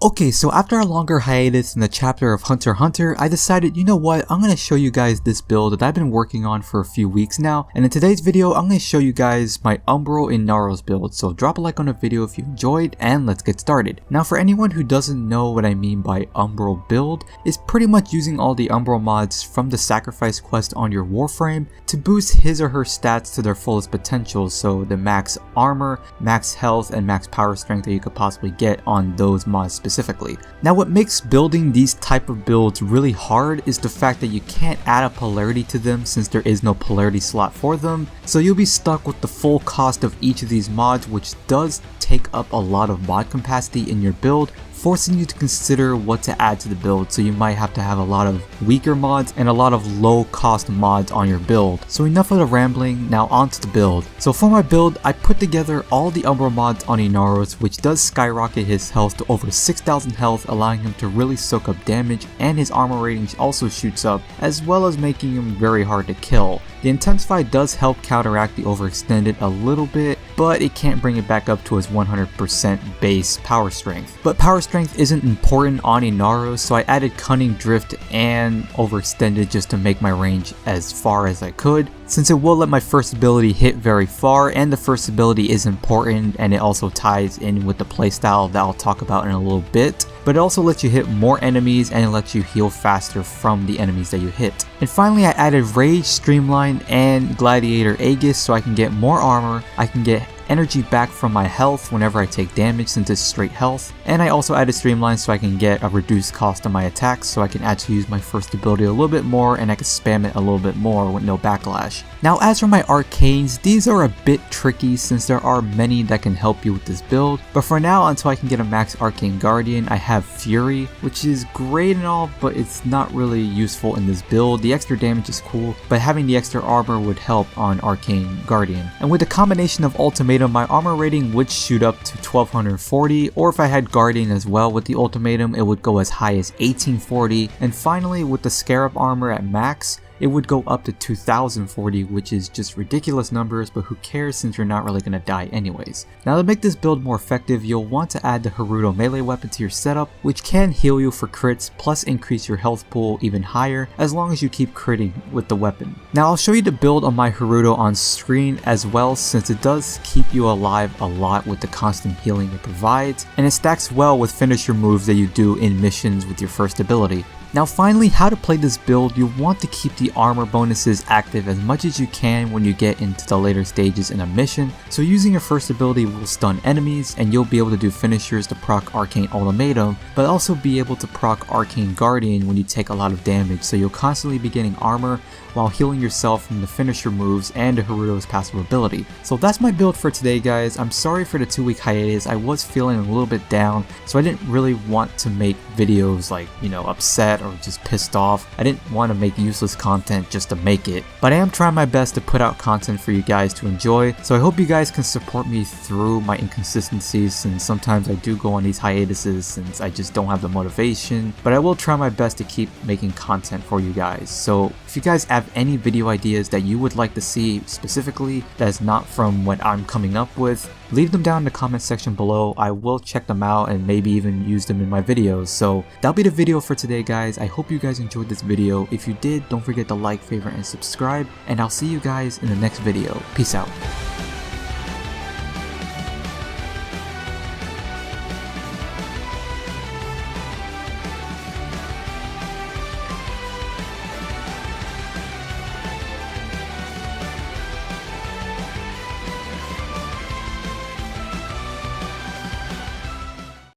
Okay, so after a longer hiatus in the chapter of Hunter x Hunter, I decided, you know what, I'm going to show you guys this build that I've been working on for a few weeks now, and in today's video, I'm going to show you guys my Umbral Inaros build, so drop a like on the video if you enjoyed, and let's get started. Now for anyone who doesn't know what I mean by Umbral build, it's pretty much using all the Umbral mods from the sacrifice quest on your warframe to boost his or her stats to their fullest potential, so the max armor, max health, and max power strength that you could possibly get on those mods specifically. Now what makes building these type of builds really hard is the fact that you can't add a polarity to them since there is no polarity slot for them, so you'll be stuck with the full cost of each of these mods, which does take up a lot of mod capacity in your build, forcing you to consider what to add to the build, so you might have to have a lot of weaker mods and a lot of low cost mods on your build. So enough of the rambling, now onto the build. So for my build, I put together all the Umbral mods on Inaros, which does skyrocket his health to over 6,000 health, allowing him to really soak up damage, and his armor rating also shoots up, as well as making him very hard to kill. The Intensify does help counteract the overextended a little bit, but it can't bring it back up to his 100% base power strength. But power strength isn't important on Inaros, so I added Cunning Drift and Overextended just to make my range as far as I could, since it will let my first ability hit very far, and the first ability is important and it also ties in with the playstyle that I'll talk about in a little bit. But it also lets you hit more enemies and it lets you heal faster from the enemies that you hit. And finally I added Rage, Streamline, and Gladiator Aegis so I can get more armor, I can get energy back from my health whenever I take damage since it's straight health, and I also added Streamline so I can get a reduced cost on my attacks, so I can actually use my first ability a little bit more and I can spam it a little bit more with no backlash. Now as for my arcanes, these are a bit tricky since there are many that can help you with this build, but for now until I can get a max Arcane Guardian, I have Fury, which is great and all, but it's not really useful in this build. The extra damage is cool, but having the extra armor would help on Arcane Guardian. And with the combination of Ultimatum, my armor rating would shoot up to 1240, or if I had Guardian as well with the Ultimatum, it would go as high as 1840, and finally with the Scarab armor at max, it would go up to 2040, which is just ridiculous numbers, but who cares since you're not really going to die anyways. Now to make this build more effective, you'll want to add the Haruto melee weapon to your setup, which can heal you for crits plus increase your health pool even higher as long as you keep critting with the weapon. Now I'll show you the build on my Haruto on screen as well, since it does keep you alive a lot with the constant healing it provides, and it stacks well with finisher moves that you do in missions with your first ability. Now finally, how to play this build, you want to keep the armor bonuses active as much as you can when you get into the later stages in a mission, so using your first ability will stun enemies and you'll be able to do finishers to proc Arcane Ultimatum, but also be able to proc Arcane Guardian when you take a lot of damage, so you'll constantly be getting armor while healing yourself from the finisher moves and Haruto's passive ability. So that's my build for today guys. I'm sorry for the 2-week hiatus, I was feeling a little bit down, so I didn't really want to make videos like, you know, upset or just pissed off. I didn't want to make useless content just to make it, but I am trying my best to put out content for you guys to enjoy, so I hope you guys can support me through my inconsistencies, since sometimes I do go on these hiatuses since I just don't have the motivation, but I will try my best to keep making content for you guys. So if you guys have any video ideas that you would like to see specifically that is not from what I'm coming up with, leave them down in the comment section below. I will check them out and maybe even use them in my videos. So that'll be the video for today guys. I hope you guys enjoyed this video. If you did, don't forget to like, favorite, and subscribe, and I'll see you guys in the next video. Peace out.